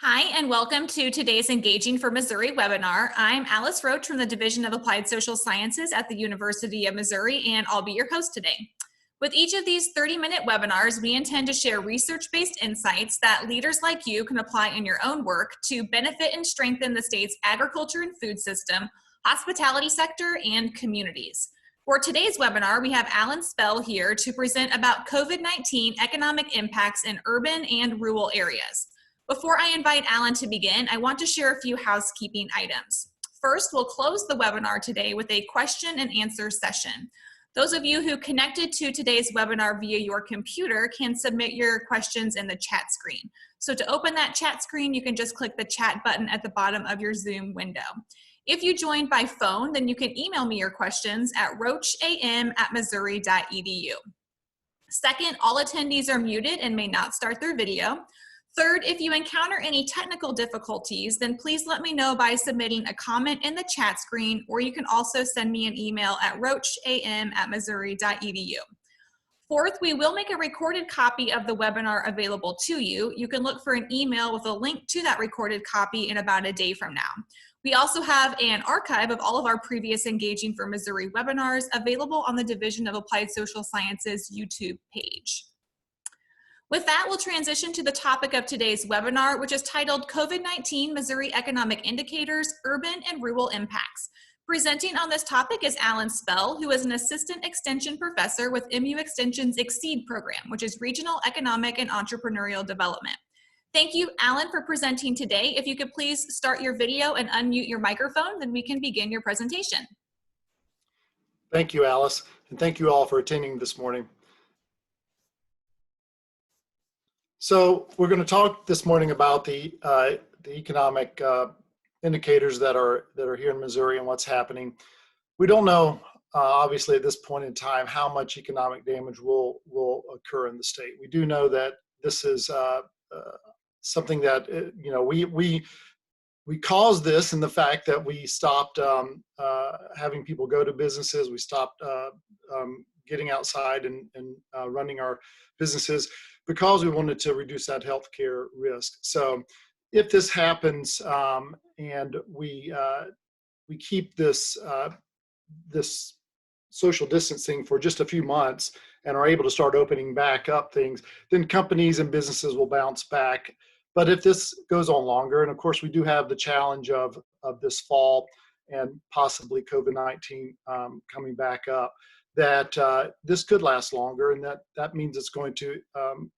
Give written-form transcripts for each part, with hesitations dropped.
Hi, and welcome to today's Engaging for Missouri webinar. I'm Alice Roach from the Division of Applied Social Sciences at the University of Missouri, and I'll be your host today. With each of these 30-minute webinars, we intend to share research-based insights that leaders like you can apply in your own work to benefit and strengthen the state's agriculture and food system, hospitality sector, and communities. For today's webinar, we have Alan Spell here to present about COVID-19 economic impacts in urban and rural areas. Before I invite Alan to begin, I want to share a few housekeeping items. First, we'll close the webinar today with a question and answer session. Those of you who connected to today's webinar via your computer can submit your questions in the chat screen. So to open that chat screen, you can just click the chat button at the bottom of your Zoom window. If you joined by phone, then you can email me your questions at roacham@missouri.edu. Second, all attendees are muted and may not start their video. Third, if you encounter any technical difficulties, then please let me know by submitting a comment in the chat screen, or you can also send me an email at roacham@missouri.edu. Fourth, we will make a recorded copy of the webinar available to you. You can look for an email with a link to that recorded copy in about a day from now. We also have an archive of all of our previous Engaging for Missouri webinars available on the Division of Applied Social Sciences YouTube page. With that, we'll transition to the topic of today's webinar, which is titled COVID-19 Missouri Economic Indicators, Urban and Rural Impacts. Presenting on this topic is Alan Spell, who is an Assistant Extension Professor with MU Extension's EXCEED program, which is Regional Economic and Entrepreneurial Development. Thank you, Alan, for presenting today. If you could please start your video and unmute your microphone, then we can begin your presentation. Thank you, Alice, and thank you all for attending this morning. So we're going to talk this morning about the economic indicators that are here in Missouri and what's happening. We don't know, obviously, at this point in time, how much economic damage will occur in the state. We do know that this is something that we caused this in the fact that we stopped having people go to businesses. We stopped getting outside and running our businesses because we wanted to reduce that healthcare risk. So if this happens and we keep this social distancing for just a few months and are able to start opening back up things, then companies and businesses will bounce back. But if this goes on longer, and of course we do have the challenge of this fall and possibly COVID-19 coming back up, that this could last longer, and that means it's going to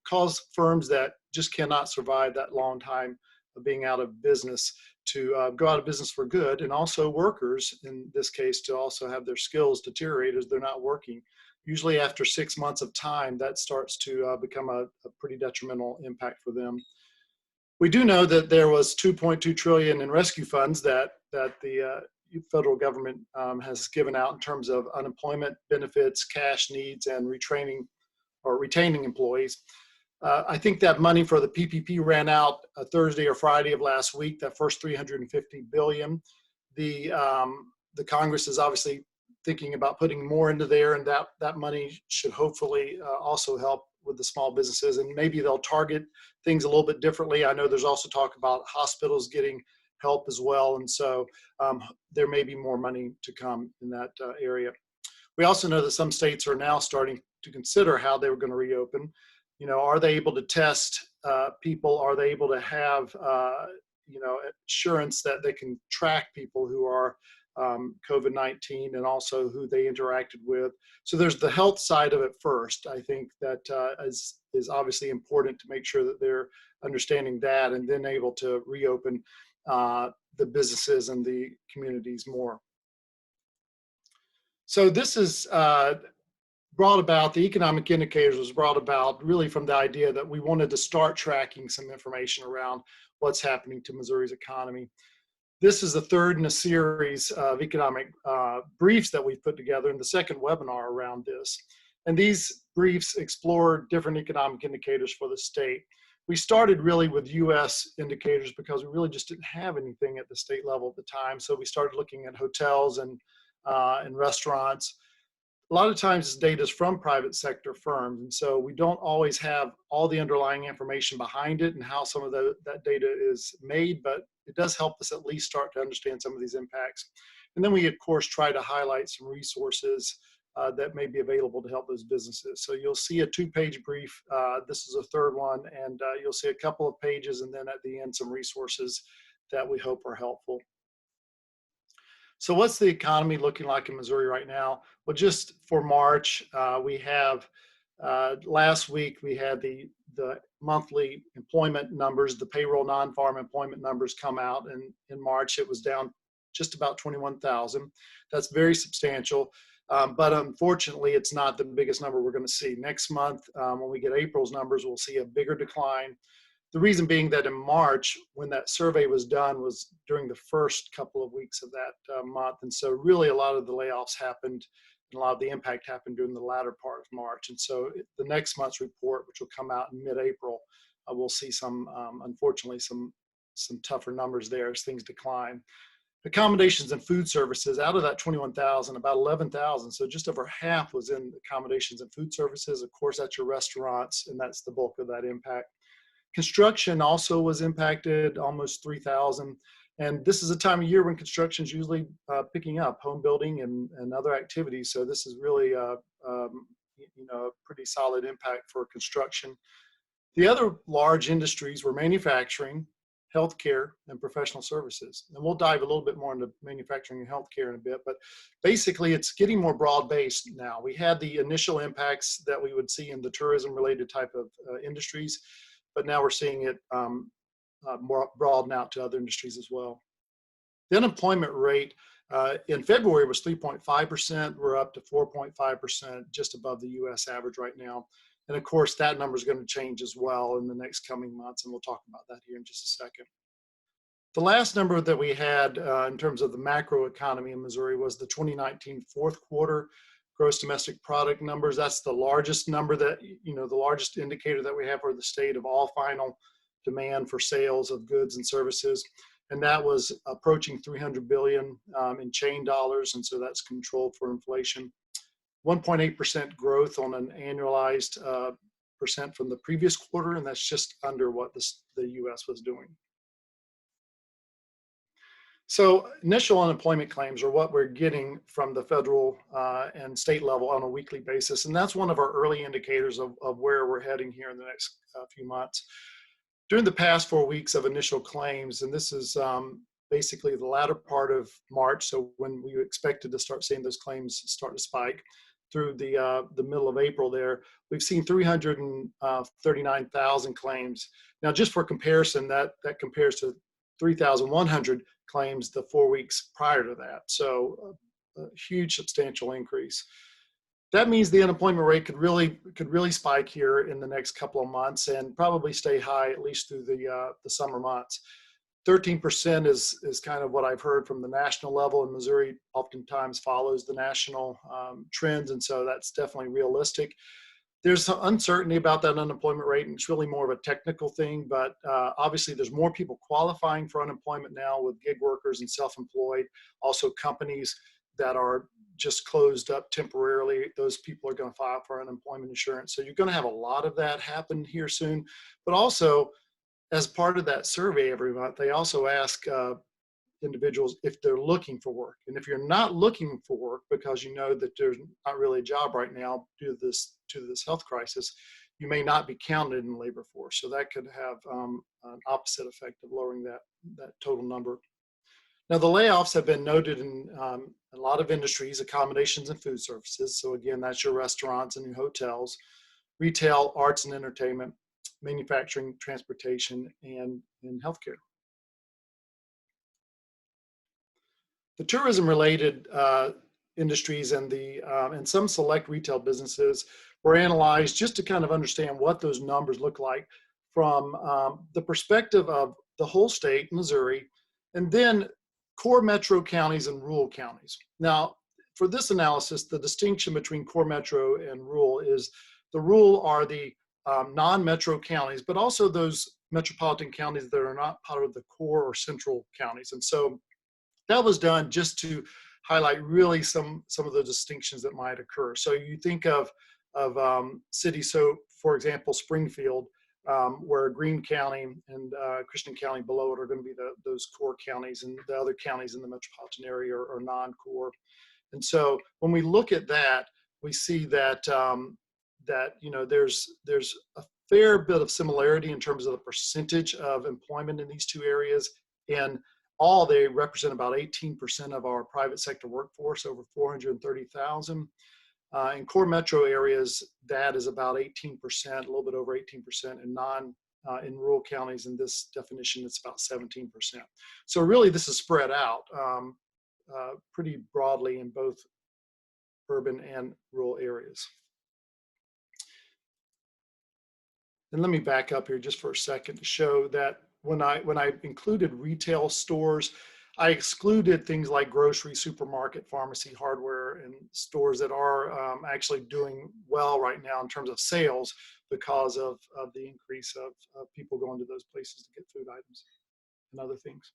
cause firms that just cannot survive that long time of being out of business to go out of business for good, and also workers, in this case, to also have their skills deteriorate as they're not working. Usually after 6 months of time, that starts to become a pretty detrimental impact for them. We do know that there was $2.2 trillion in rescue funds that the federal government has given out in terms of unemployment benefits, cash needs, and retraining or retaining employees. I think that money for the PPP ran out Thursday or Friday of last week, that first $350 billion. The Congress is obviously thinking about putting more into there, and that money should hopefully also help with the small businesses, and maybe they'll target things a little bit differently. I know there's also talk about hospitals getting help as well, and so there may be more money to come in that area. We also know that some states are now starting to consider how they were going to reopen. You know, are they able to test people? Are they able to have assurance that they can track people who are COVID-19 and also who they interacted with? So there's the health side of it first. I think that is obviously important to make sure that they're understanding that and then able to reopen the businesses and the communities more. So this is brought about, the economic indicators was brought about really from the idea that we wanted to start tracking some information around what's happening to Missouri's economy. This is the third in a series of economic briefs that we've put together, and the second webinar around this. And these briefs explore different economic indicators for the state. We started really with US indicators because we really just didn't have anything at the state level at the time. So we started looking at hotels and restaurants. a lot of times this data is from private sector firms, and so we don't always have all the underlying information behind it and how some of that data is made, but it does help us at least start to understand some of these impacts. And then we, of course, try to highlight some resources that may be available to help those businesses. So you'll see a 2-page brief. This is a third one, and you'll see a couple of pages, and then at the end, some resources that we hope are helpful. So what's the economy looking like in Missouri right now? Well, just for March, we have, last week we had the monthly employment numbers, the payroll non-farm employment numbers come out, and in March it was down just about 21,000. That's very substantial, but unfortunately it's not the biggest number we're going to see. Next month, when we get April's numbers, we'll see a bigger decline. The reason being that in March, when that survey was done, was during the first couple of weeks of that month. And so really a lot of the layoffs happened and a lot of the impact happened during the latter part of March. And so the next month's report, which will come out in mid-April, we'll see some, unfortunately, some tougher numbers there as things decline. Accommodations and food services, out of that 21,000, about 11,000, so just over half was in accommodations and food services. Of course, that's your restaurants, and that's the bulk of that impact. Construction also was impacted, almost 3,000. And this is a time of year when construction is usually picking up, home building and other activities. So this is really a pretty solid impact for construction. The other large industries were manufacturing, healthcare, and professional services. And we'll dive a little bit more into manufacturing and healthcare in a bit, but basically it's getting more broad-based now. We had the initial impacts that we would see in the tourism-related type of industries, but now we're seeing it more broaden out to other industries as well. The unemployment rate in February was 3.5%. We're up to 4.5%, just above the US average right now. And of course, that number is going to change as well in the next coming months, and we'll talk about that here in just a second. The last number that we had in terms of the macro economy in Missouri was the 2019 fourth quarter gross domestic product numbers. That's the largest number that, the largest indicator that we have for the state of all final demand for sales of goods and services. And that was approaching 300 billion in chain dollars. And so that's controlled for inflation. 1.8% growth on an annualized percent from the previous quarter. And that's just under what the US was doing. So initial unemployment claims are what we're getting from the federal and state level on a weekly basis. And that's one of our early indicators of where we're heading here in the next few months. During the past 4 weeks of initial claims, and this is basically the latter part of March, so when we expected to start seeing those claims start to spike, through the middle of April there, we've seen 339,000 claims. Now, just for comparison, that compares to 3,100 claims the 4 weeks prior to that. So a huge substantial increase. That means the unemployment rate could really spike here in the next couple of months and probably stay high at least through the summer months. 13% is kind of what I've heard from the national level, and Missouri oftentimes follows the national trends, and so that's definitely realistic. There's some uncertainty about that unemployment rate, and it's really more of a technical thing, but obviously there's more people qualifying for unemployment now with gig workers and self-employed, also companies that are just closed up temporarily. Those people are going to file for unemployment insurance. So you're going to have a lot of that happen here soon, but also as part of that survey every month, they also ask individuals if they're looking for work. And if you're not looking for work because you know that there's not really a job right now due to this health crisis, you may not be counted in the labor force. So that could have an opposite effect of lowering that total number. Now, the layoffs have been noted in a lot of industries, accommodations and food services. So again, that's your restaurants and your hotels, retail, arts and entertainment, manufacturing, transportation, and in healthcare. The tourism-related industries and some select retail businesses were analyzed just to kind of understand what those numbers look like from the perspective of the whole state, Missouri, and then core metro counties and rural counties. Now, for this analysis, the distinction between core metro and rural is the rural are the non-metro counties, but also those metropolitan counties that are not part of the core or central counties. And so that was done just to highlight really some of the distinctions that might occur. So you think of cities, so for example, Springfield, where Greene County and Christian County below it are going to be those core counties, and the other counties in the metropolitan area are non-core. And so when we look at that, we see that there's a fair bit of similarity in terms of the percentage of employment in these two areas. And all they represent about 18% of our private sector workforce, over 430,000. In core metro areas, that is about 18%, a little bit over 18%, and in rural counties, in this definition, it's about 17%. So really, this is spread out pretty broadly in both urban and rural areas. And let me back up here just for a second to show that when I included retail stores, I excluded things like grocery, supermarket, pharmacy, hardware, and stores that are actually doing well right now in terms of sales because of the increase of people going to those places to get food items and other things.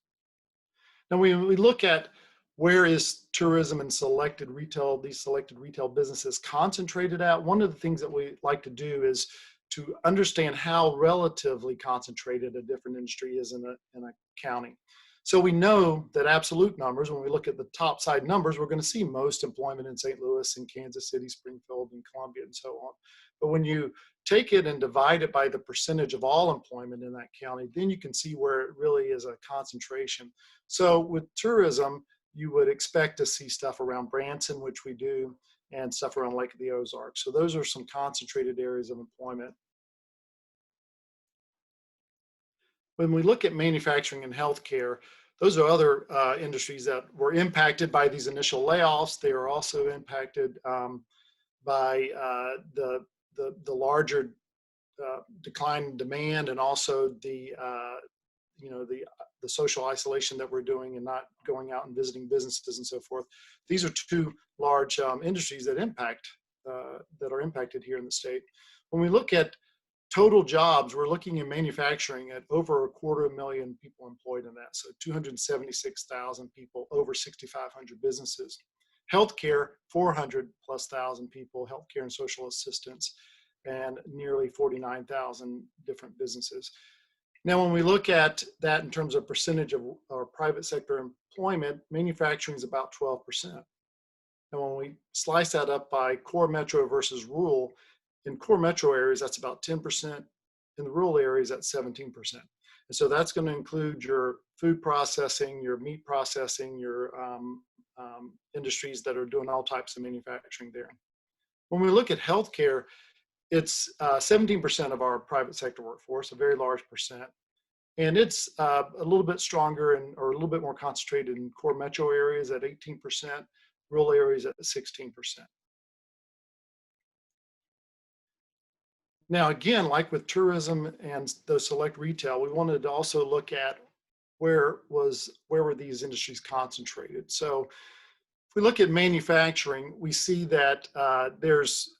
Now, we look at where is tourism and these selected retail businesses concentrated at. One of the things that we like to do is to understand how relatively concentrated a different industry is in a county. So we know that absolute numbers, when we look at the top side numbers, we're going to see most employment in St. Louis and Kansas City, Springfield, and Columbia, and so on. But when you take it and divide it by the percentage of all employment in that county, then you can see where it really is a concentration. So with tourism, you would expect to see stuff around Branson, which we do, and stuff around Lake of the Ozarks. So those are some concentrated areas of employment. When we look at manufacturing and healthcare, those are other industries that were impacted by these initial layoffs. They are also impacted by the larger decline in demand, and also the social isolation that we're doing and not going out and visiting businesses and so forth. These are two large industries that are impacted here in the state. When we look at total jobs, we're looking in manufacturing at over 250,000 people employed in that. So 276,000 people, over 6,500 businesses. Healthcare, 400,000+ people, healthcare and social assistance, and nearly 49,000 different businesses. Now, when we look at that in terms of percentage of our private sector employment, manufacturing is about 12%. And when we slice that up by core metro versus rural, in core metro areas, that's about 10%. In the rural areas, that's 17%. And so that's going to include your food processing, your meat processing, your industries that are doing all types of manufacturing there. When we look at healthcare, it's 17% of our private sector workforce, a very large percent. And it's a little bit stronger or a little bit more concentrated in core metro areas at 18%, rural areas at 16%. Now, again, like with tourism and those select retail, we wanted to also look at where were these industries concentrated. So if we look at manufacturing, we see that there's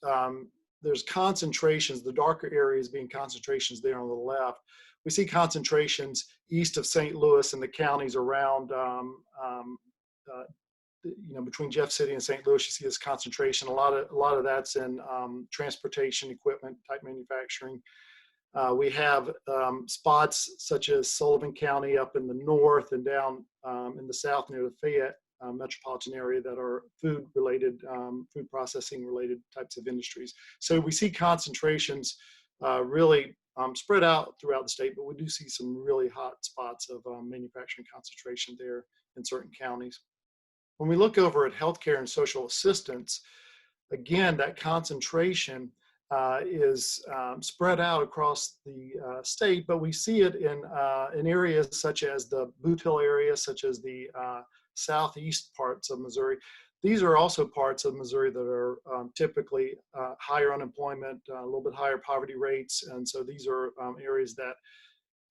concentrations, the darker areas being concentrations there on the left. We see concentrations east of St. Louis and the counties around, between Jeff City and St. Louis. You see this concentration. A lot of that's in transportation equipment type manufacturing. We have spots such as Sullivan County up in the north and down in the south near the Fayette metropolitan area that are food processing related types of industries. So we see concentrations really spread out throughout the state, but we do see some really hot spots of manufacturing concentration there in certain counties. When we look over at healthcare and social assistance, again, that concentration is spread out across the state, but we see it in areas such as the Boot Hill area, such as the southeast parts of Missouri. These are also parts of Missouri that are typically higher unemployment, a little bit higher poverty rates, and so these are areas that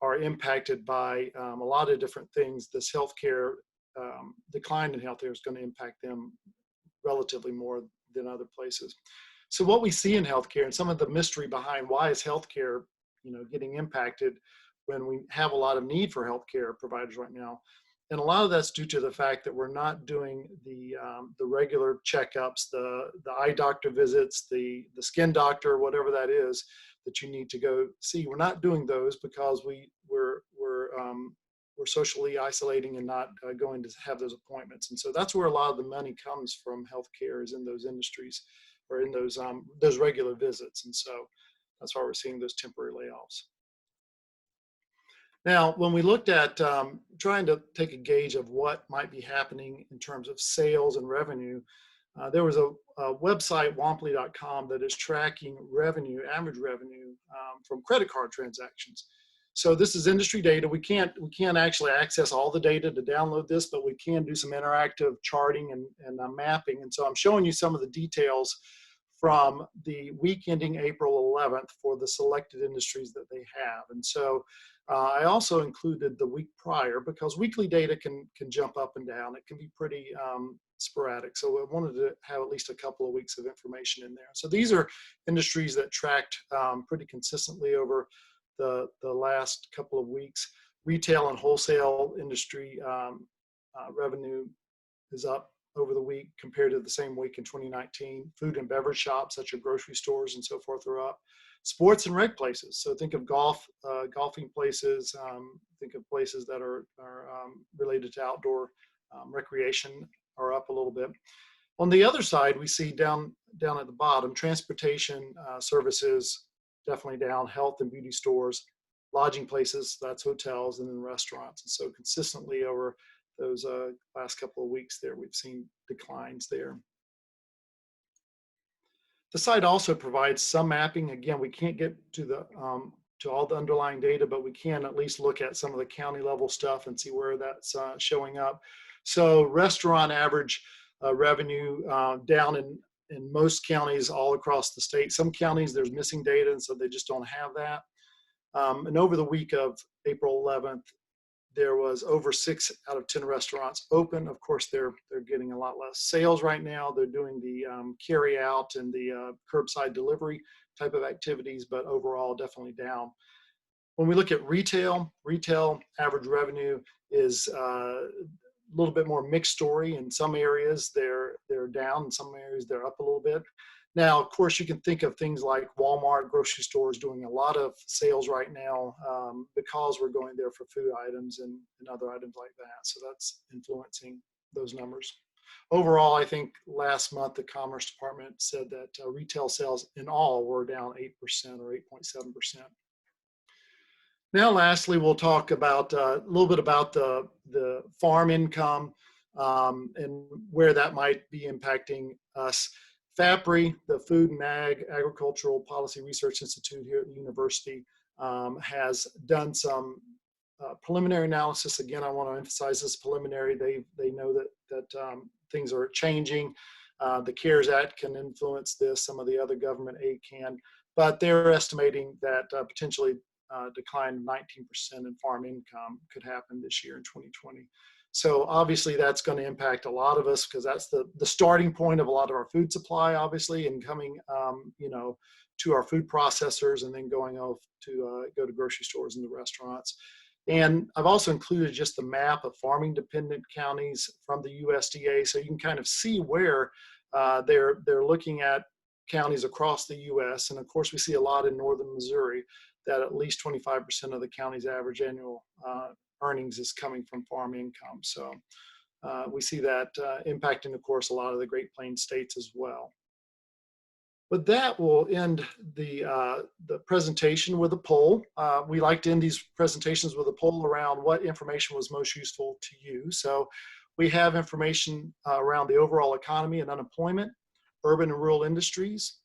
are impacted by a lot of different things. This healthcare decline in healthcare is going to impact them relatively more than other places. So what we see in healthcare, and some of the mystery behind why is healthcare, getting impacted when we have a lot of need for healthcare providers right now, And a lot of that's due to the fact that we're not doing the regular checkups, the eye doctor visits, the skin doctor, whatever that is that you need to go see. We're not doing those because we're socially isolating and not going to have those appointments. And so that's where a lot of the money comes from healthcare, is in those industries or in those regular visits. And so that's why we're seeing those temporary layoffs. Now, when we looked at trying to take a gauge of what might be happening in terms of sales and revenue, there was a website, womply.com, that is tracking revenue, average revenue from credit card transactions. So this is industry data. We can't actually access all the data to download this, but we can do some interactive charting and mapping. And so I'm showing you some of the details from the week ending April 11th for the selected industries that they have. And so I also included the week prior, because weekly data can jump up and down. It can be pretty sporadic. So I wanted to have at least a couple of weeks of information in there. So these are industries that tracked pretty consistently over the last couple of weeks. Retail and wholesale industry revenue is up over the week compared to the same week in 2019. Food and beverage shops, such as grocery stores and so forth, are up. Sports and rec places, so think of golfing places, think of places that are related to outdoor recreation, are up a little bit. On the other side, we see down at the bottom, transportation services definitely down, health and beauty stores, lodging places, that's hotels, and then restaurants. And so consistently over those last couple of weeks there, we've seen declines there. The site also provides some mapping. Again, we can't get to all the underlying data, but we can at least look at some of the county level stuff and see where that's showing up. So restaurant average revenue down in most counties all across the state. Some counties there's missing data, and so they just don't have that. And over the week of April 11th, there was over 6 out of 10 restaurants open. Of course, they're getting a lot less sales right now. They're doing the carry out and the curbside delivery type of activities, but overall definitely down. When we look at retail average revenue is a little bit more mixed story. In some areas they're down, in some areas they're up a little bit. Now, of course, you can think of things like Walmart, grocery stores doing a lot of sales right now because we're going there for food items and other items like that. So that's influencing those numbers. Overall, I think last month the Commerce Department said that retail sales in all were down 8% or 8.7%. Now, lastly, we'll talk about a little bit about the farm income and where that might be impacting us. FAPRI, the Food and Agricultural Policy Research Institute here at the university, has done some preliminary analysis. Again, I want to emphasize this preliminary. They know that things are changing. The CARES Act can influence this. Some of the other government aid can, but they're estimating that potentially decline of 19% in farm income could happen this year in 2020. So obviously that's going to impact a lot of us because that's the starting point of a lot of our food supply, obviously, and coming, to our food processors and then going off to go to grocery stores and the restaurants. And I've also included just the map of farming dependent counties from the USDA, so you can kind of see where they're looking at counties across the U.S. And of course, we see a lot in northern Missouri that at least 25% of the county's average annual earnings is coming from farm income. So we see that impacting, of course, a lot of the Great Plains states as well. But that will end the presentation with a poll. We like to end these presentations with a poll around what information was most useful to you. So we have information around the overall economy and unemployment, urban and rural industries,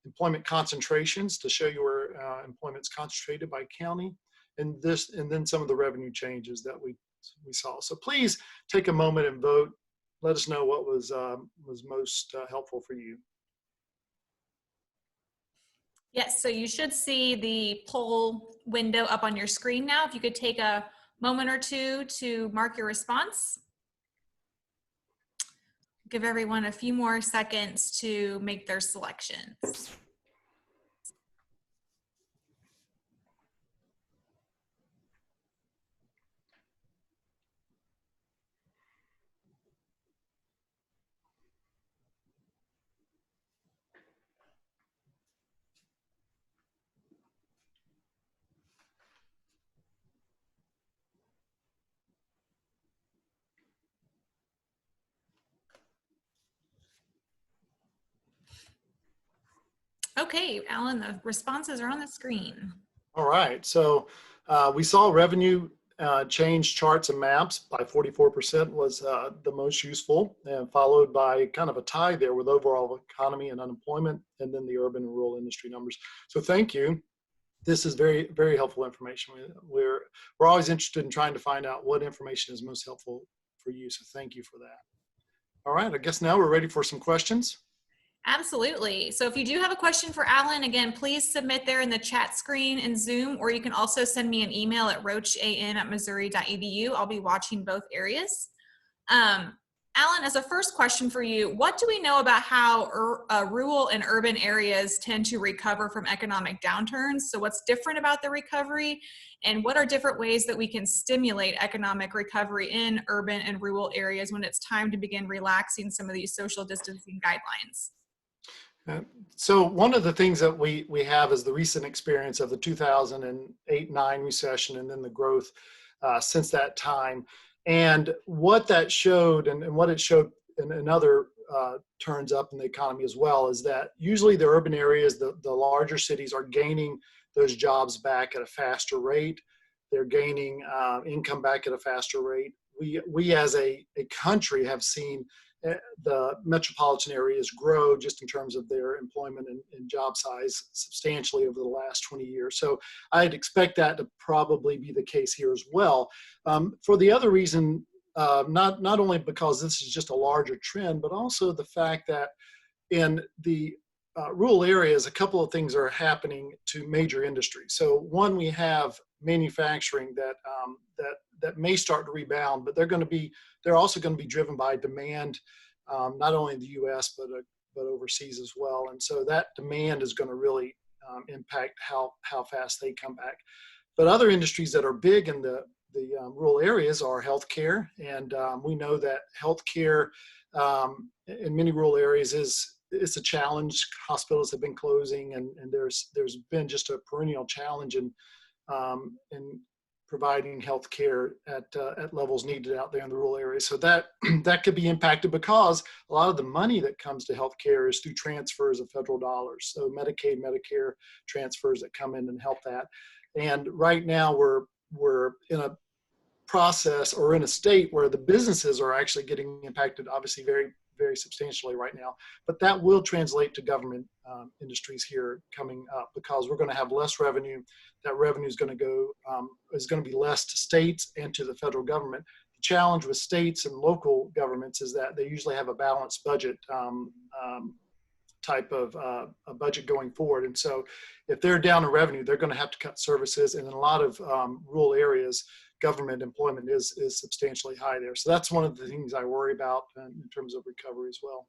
employment concentrations to show you where employment's concentrated by county, and then some of the revenue changes that we saw. So please take a moment and vote. Let us know what was most helpful for you. Yes, so you should see the poll window up on your screen now. If you could take a moment or two to mark your response. Give everyone a few more seconds to make their selections. Okay, Alan, the responses are on the screen. All right. So we saw revenue change charts and maps by 44% was the most useful, and followed by kind of a tie there with overall economy and unemployment, and then the urban and rural industry numbers. So thank you. This is very, very helpful information. We're always interested in trying to find out what information is most helpful for you. So thank you for that. All right. I guess now we're ready for some questions. Absolutely. So if you do have a question for Alan, again, please submit there in the chat screen in Zoom, or you can also send me an email at roachan@missouri.edu. I'll be watching both areas. Alan, as a first question for you, what do we know about how rural and urban areas tend to recover from economic downturns? So what's different about the recovery, and what are different ways that we can stimulate economic recovery in urban and rural areas when it's time to begin relaxing some of these social distancing guidelines? So one of the things that we have is the recent experience of the 2008-9 recession, and then the growth since that time. And what that showed, and what it showed in other turns up in the economy as well, is that usually the urban areas, the larger cities, are gaining those jobs back at a faster rate. They're gaining income back at a faster rate. We as a country have seen the metropolitan areas grow just in terms of their employment and job size substantially over the last 20 years. So I'd expect that to probably be the case here as well. For the other reason, not only because this is just a larger trend, but also the fact that in the rural areas, a couple of things are happening to major industries. So one, we have manufacturing that may start to rebound, but they're also going to be driven by demand, not only in the U.S. but overseas as well. And so that demand is going to really impact how fast they come back. But other industries that are big in the rural areas are healthcare, and we know that healthcare in many rural areas it's a challenge. Hospitals have been closing, and there's been just a perennial challenge in providing health care at levels needed out there in the rural areas. So that could be impacted because a lot of the money that comes to health care is through transfers of federal dollars. So Medicaid, Medicare transfers that come in and help that. And right now we're in a process, or in a state where the businesses are actually getting impacted, obviously very, very substantially right now. But that will translate to government industries here coming up, because we're going to have less revenue. That revenue is going to be less to states and to the federal government. The challenge with states and local governments is that they usually have a balanced budget type of a budget going forward. And so if they're down in revenue, they're going to have to cut services. And in a lot of rural areas, government employment is substantially high there. So that's one of the things I worry about in terms of recovery as well.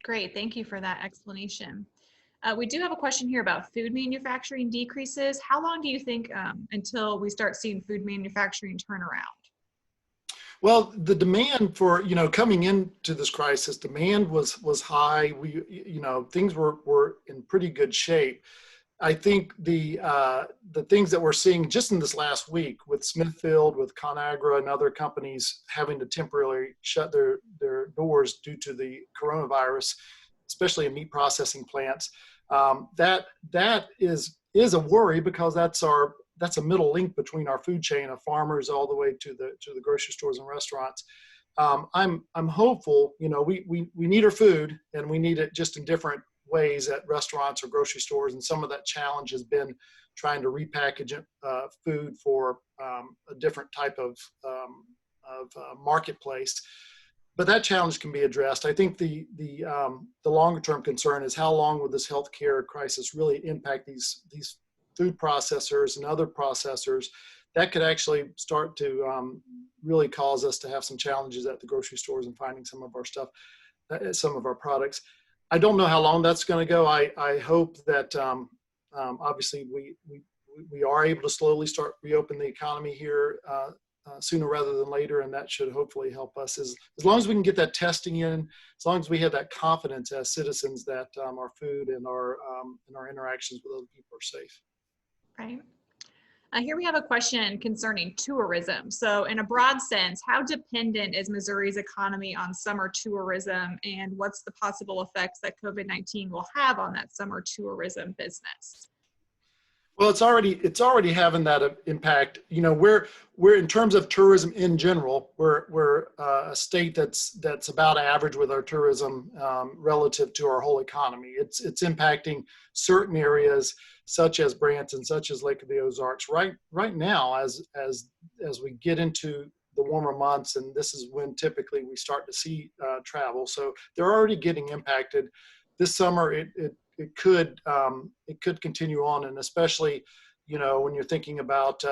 Great, thank you for that explanation. We do have a question here about food manufacturing decreases. How long do you think until we start seeing food manufacturing turn around? Well, the demand for, coming into this crisis, demand was high. Things were in pretty good shape. I think the things that we're seeing just in this last week with Smithfield, with ConAgra, and other companies having to temporarily shut their doors due to the coronavirus, especially in meat processing plants, that is a worry, because that's a middle link between our food chain of farmers all the way to the grocery stores and restaurants. I'm hopeful. We need our food, and we need it just in different ways at restaurants or grocery stores, and some of that challenge has been trying to repackage food for a different type of marketplace. But that challenge can be addressed. I think the longer term concern is how long will this healthcare crisis really impact these food processors and other processors. That could actually start to really cause us to have some challenges at the grocery stores and finding some of our stuff, some of our products. I don't know how long that's going to go. I hope that obviously we are able to slowly start reopen the economy here sooner rather than later, and that should hopefully help us as long as we can get that testing in, as long as we have that confidence as citizens that our food and our interactions with other people are safe. Right. Here we have a question concerning tourism. So in a broad sense, how dependent is Missouri's economy on summer tourism, and what's the possible effects that COVID-19 will have on that summer tourism business? Well, it's already having that impact. You know, we're in terms of tourism in general, we're a state that's about average with our tourism relative to our whole economy. It's impacting certain areas such as Branson, such as Lake of the Ozarks. Right now, as we get into the warmer months, and this is when typically we start to see travel. So they're already getting impacted. This summer, it could continue on, and especially, you know, when you're thinking about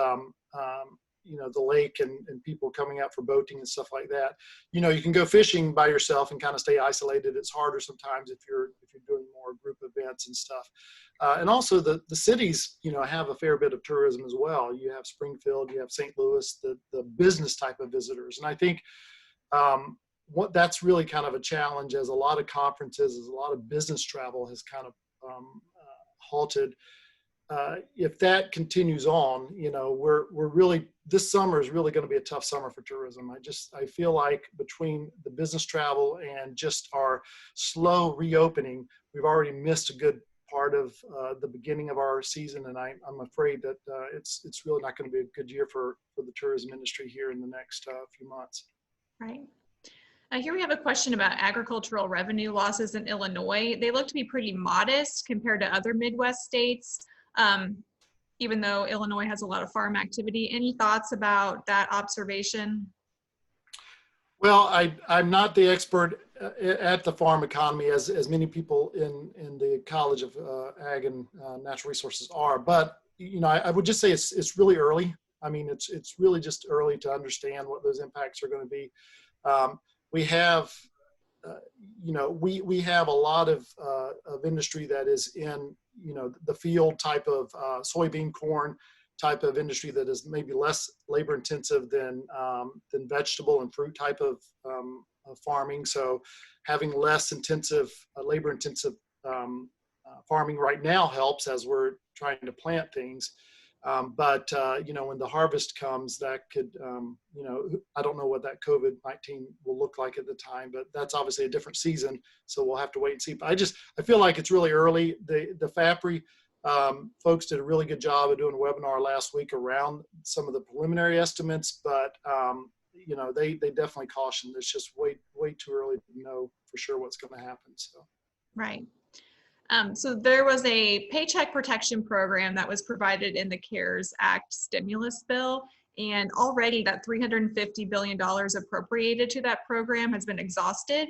you know, the lake and people coming out for boating and stuff like that. You know, you can go fishing by yourself and kind of stay isolated. It's harder sometimes if you're doing more group events and stuff. And also the cities, you know, have a fair bit of tourism as well. You have Springfield, you have St. Louis, the business type of visitors, and I think what that's really kind of a challenge, as a lot of conferences, as a lot of business travel has kind of halted. If that continues on, you know, we're really, this summer is really going to be a tough summer for tourism. I feel like between the business travel and just our slow reopening, we've already missed a good part of the beginning of our season, and I'm afraid that it's really not going to be a good year for the tourism industry here in the next few months. Right. Here we have a question about agricultural revenue losses in Illinois. They look to be pretty modest compared to other Midwest states, even though Illinois has a lot of farm activity. Any thoughts about that observation? Well, I'm not the expert at the farm economy as many people in the College of Ag and Natural Resources are, but you know, I would just say it's really early. I mean, it's really just early to understand what those impacts are going to be. We have, you know, we have a lot of industry that is in, you know, the field type of soybean, corn type of industry that is maybe less labor intensive than vegetable and fruit type of farming. So having less intensive, labor intensive farming right now helps as we're trying to plant things. But you know, when the harvest comes, that could, you know, I don't know what that COVID-19 will look like at the time, but that's obviously a different season. So we'll have to wait and see. But I feel like it's really early. The FAPRI folks did a really good job of doing a webinar last week around some of the preliminary estimates, but you know, they definitely cautioned it's just way too early to know for sure what's going to happen. So. Right. So there was a paycheck protection program that was provided in the CARES Act stimulus bill, and already that $350 billion appropriated to that program has been exhausted.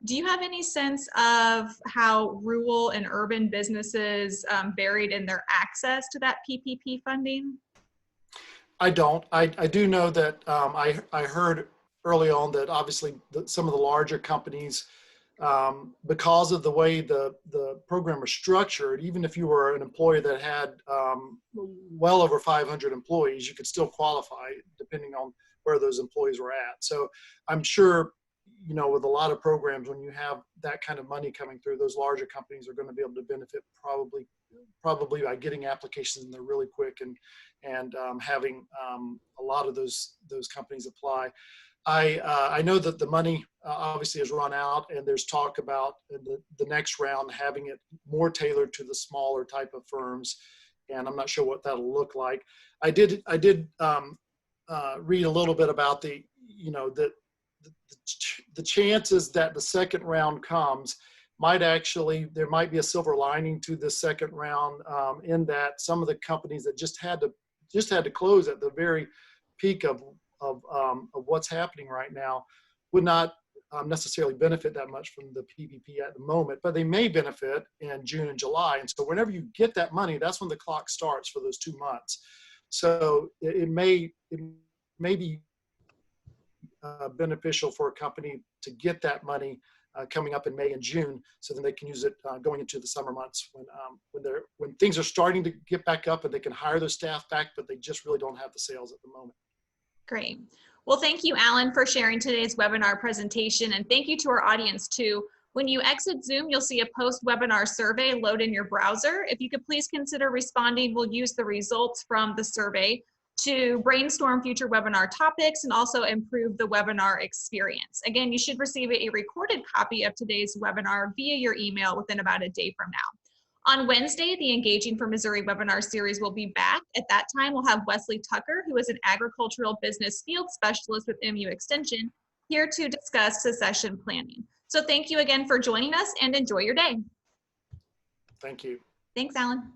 Do you have any sense of how rural and urban businesses varied in their access to that PPP funding? I don't. I do know that I heard early on that obviously some of the larger companies, because of the way the program was structured, even if you were an employer that had well over 500 employees, you could still qualify depending on where those employees were at. So I'm sure, you know, with a lot of programs, when you have that kind of money coming through, those larger companies are going to be able to benefit probably by getting applications in there really quick and having a lot of those companies apply. I know that the money obviously has run out, and there's talk about the next round having it more tailored to the smaller type of firms, and I'm not sure what that'll look like. I did read a little bit about the chances that the second round comes there might be a silver lining to this second round, in that some of the companies that just had to close at the very peak of what's happening right now would not necessarily benefit that much from the PPP at the moment, but they may benefit in June and July. And so whenever you get that money, that's when the clock starts for those 2 months. So it may be beneficial for a company to get that money coming up in May and June, so then they can use it going into the summer months when things are starting to get back up and they can hire their staff back, but they just really don't have the sales at the moment. Great. Well, thank you, Alan, for sharing today's webinar presentation, and thank you to our audience too. When you exit Zoom, you'll see a post-webinar survey load in your browser. If you could please consider responding, we'll use the results from the survey to brainstorm future webinar topics and also improve the webinar experience. Again, you should receive a recorded copy of today's webinar via your email within about a day from now. On Wednesday, the Engaging for Missouri webinar series will be back. At that time, we'll have Wesley Tucker, who is an agricultural business field specialist with MU Extension, here to discuss succession planning. So thank you again for joining us and enjoy your day. Thank you. Thanks, Alan.